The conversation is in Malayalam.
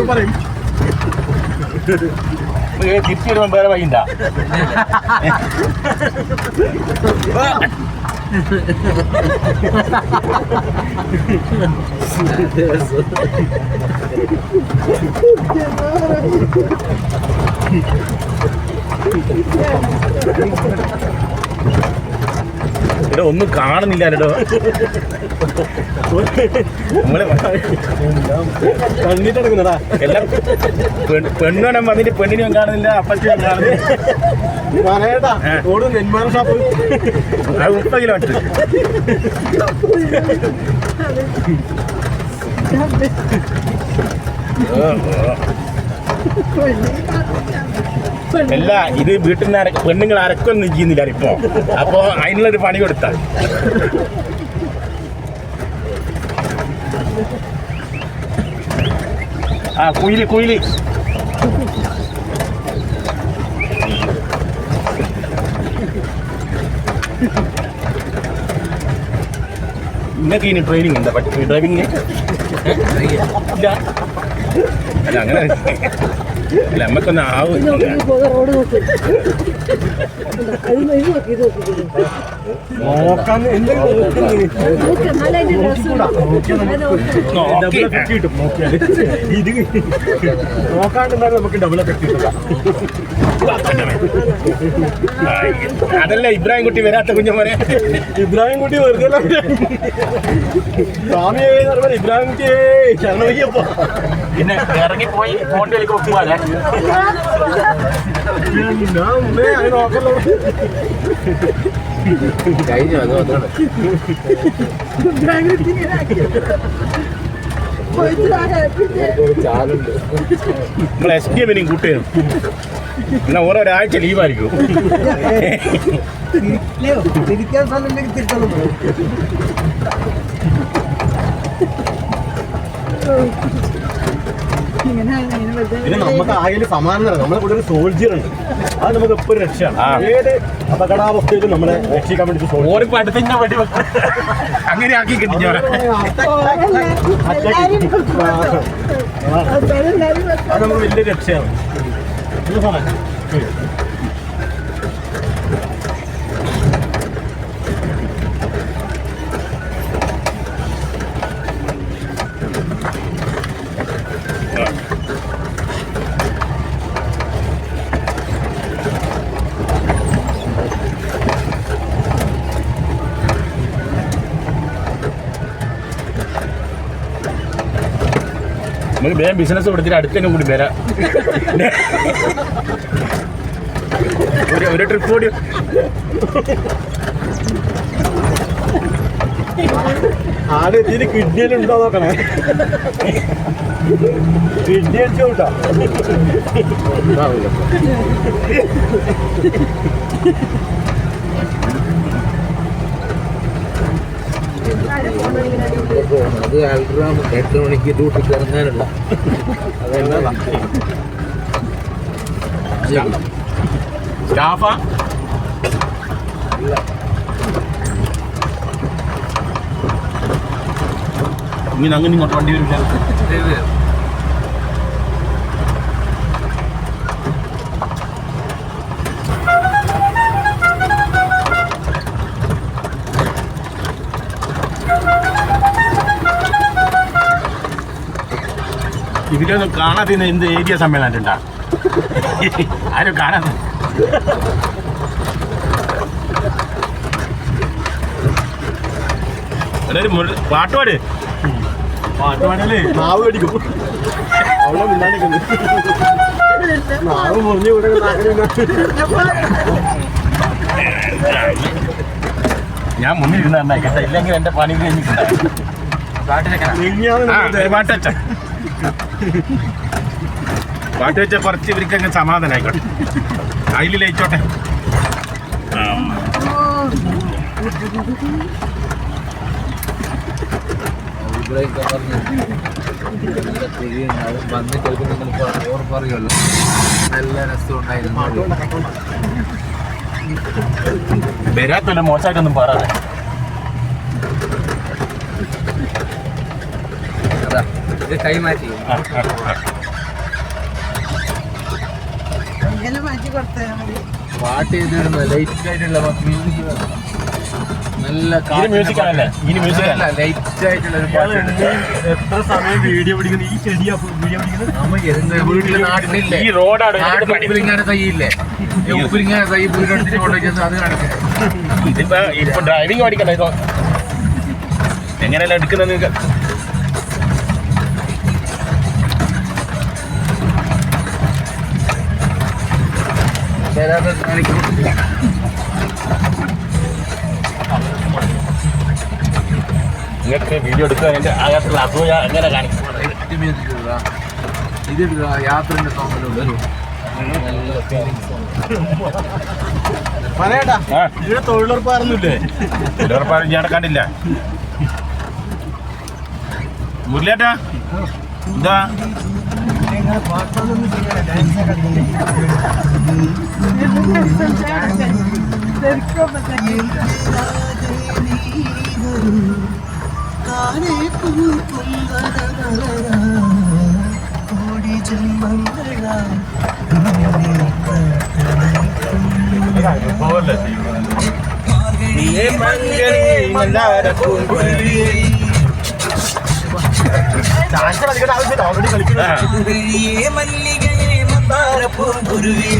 പറയും തിരിച്ചു വരുമ്പോ വേറെ വൈകിണ്ട. ഇവിടെ ഒന്നും കാണുന്നില്ലല്ലോ. നമ്മള് കണ്ടിട്ടെടുക്കുന്നടാ എല്ലാം പെണ്ണുണം വന്നിട്ട് പെണ്ണിനും കാണുന്നില്ല, അപ്പച്ചനും കാണുന്നില്ല. ഓട് നെന്മാറ ഷാപ്പ് അത് 30 കിലോമീറ്റർ. അല്ല, ഇത് വീട്ടിൽ നിന്ന് പെണ്ണുങ്ങൾ അരക്കൊന്നും ചെയ്യുന്നില്ല ഇപ്പൊ. അപ്പൊ അതിനുള്ളൊരു പണി കൊടുത്താൽ കുയില് കുയില് ഇന്നൊക്കെ ഇനി ട്രെയിനിങ് ഉണ്ടോ? ഡ്രൈവിംഗ് ഇല്ല. അല്ല അങ്ങനെ അല്ല, നമ്മക്കൊന്നും ആവും. അതല്ല ഇബ്രാഹിം കുട്ടി വരാത്ത കുഞ്ഞമ്മനെ. ഇബ്രാഹിം കുട്ടി വെറുതെ ഇബ്രാഹിം കുട്ടിയെ ശരണയ്യപ്പോ പിന്നെ ഇറങ്ങിപ്പോയി ഫോണിലേക്ക് വെക്കുവാല്ലേ. കഴിഞ്ഞു. അത് അതാണ് നമ്മളെ എസ് പി എമ്മിനും കൂട്ടുകയും പിന്നെ ഓരോരാഴ്ച ലീവായിരിക്കും. പിന്നെ നമുക്ക് ആകെ സമാധാനം. നമ്മളെ കൂടെ ഒരു സോൾജിയർ ഉണ്ട്, അത് നമുക്ക് എപ്പോഴും രക്ഷയാണ്. ഏത് അപകടാവസ്ഥയിലും നമ്മളെ രക്ഷിക്കാൻ വേണ്ടി അങ്ങനെ ആക്കി കിട്ടിയ അത് നമുക്ക് വലിയ രക്ഷയാണ്. നമുക്ക് വേഗം ബിസിനസ് കൊടുത്തിട്ട് അടുത്തതിനും കൂടി വരാം. ഒരു ട്രിപ്പ് കൂടി. ആദ്യം ഇതിന് കിഡ്നിയിലുണ്ടോ നോക്കണേ. കിഡ്നി അടിച്ചു കൂട്ടാ. അത് 8 മണിക്ക് ഡ്യൂട്ടിക്ക് ഇറങ്ങാനുള്ള സ്റ്റാഫാ ഇങ്ങനെ അങ്ങനെ ഇങ്ങോട്ട് വണ്ടി വരില്ല. ഇതിലൊന്നും കാണാതെ എന്ത് ഏരിയ സമ്മേളനം ഉണ്ടാ? ആരും കാണാതെ പാട്ടുപാട് പാട്ടുപാടല്ലേ നാവ് കടിക്കും. അവളെ മിണ്ടാണ്ടിരിക്കുന്നു. നാവ് മുറിഞ്ഞു കൂടെ ഞാൻ മുന്നിൽ ഇരുന്ന കേട്ടോ, ഇല്ലെങ്കിൽ എന്റെ പണി കഴിഞ്ഞിട്ടുണ്ടാവും. പാട്ട് വെച്ച കുറച്ച് ഇവർക്കങ്ങ് സമാധാനമായിക്കോട്ടെ. അതിൽ ലയിച്ചോട്ടെ. വന്ന് ചിലപ്പോൾ നിങ്ങൾ ഓർപ്പറിയുമല്ലോ, നല്ല രസമുണ്ടായിരുന്നു. വരാത്തല്ല മോശമായിട്ടൊന്നും പറയാതെ അതാ ഇത് കൈ മാറ്റി പാട്ട് ചെയ്തിടുന്ന ലൈറ്റ് ആയിട്ടുള്ള മ്യൂസിക് നല്ല മ്യൂസിക് ആണല്ലേ ഇനി മ്യൂസിക് ആണ് ലൈറ്റ് ആയിട്ടുള്ള ഒരു പാട്ട് എത്ര സമയം വീഡിയോ പിടിക്കുന്നത് ഈ ചെടിയാ വീഡിയോ പിടിക്കുന്നത് നമുക്ക് വീട്ടില് നാട്ടിലില്ലേ ഈ റോഡാണ് ഉപ്പിരിങ്ങാന തൈയില്ലേ ഉപ്പിരിങ്ങാന തൈ വീടെടുത്തിട്ട് കൊണ്ടുവയ്ക്കുന്നത് അത് കാണിക്കുന്നത് ഇപ്പൊ ഡ്രൈവിംഗ് പഠിക്കണ്ട ഇതോ എങ്ങനെയല്ല എടുക്കുന്നത് നിങ്ങൾക്ക് കാണിക്കുന്നു നിങ്ങൾക്ക് വീഡിയോ എടുക്കുക അതിന്റെ അകത്തുള്ള അസൂയ എങ്ങനെ കാണിക്കും ഇതിടുക യാത്രന്റെ സോങ്ങിലുണ്ട് പറയട്ടാ ആ ഇവിടെ തൊഴിലുറപ്പായിരുന്നില്ലേ ഉറപ്പാണ് ഞാൻ കണ്ടില്ല മുരളിയേട്ടാ ഇതാ ഡാൻസ് കളിക്കേണ്ട ആവശ്യമില്ല ഓൾറെഡി കളിക്കുന്നത് മല്ലികയെ മന്ദാരപ്പൂ ഗുരുവേ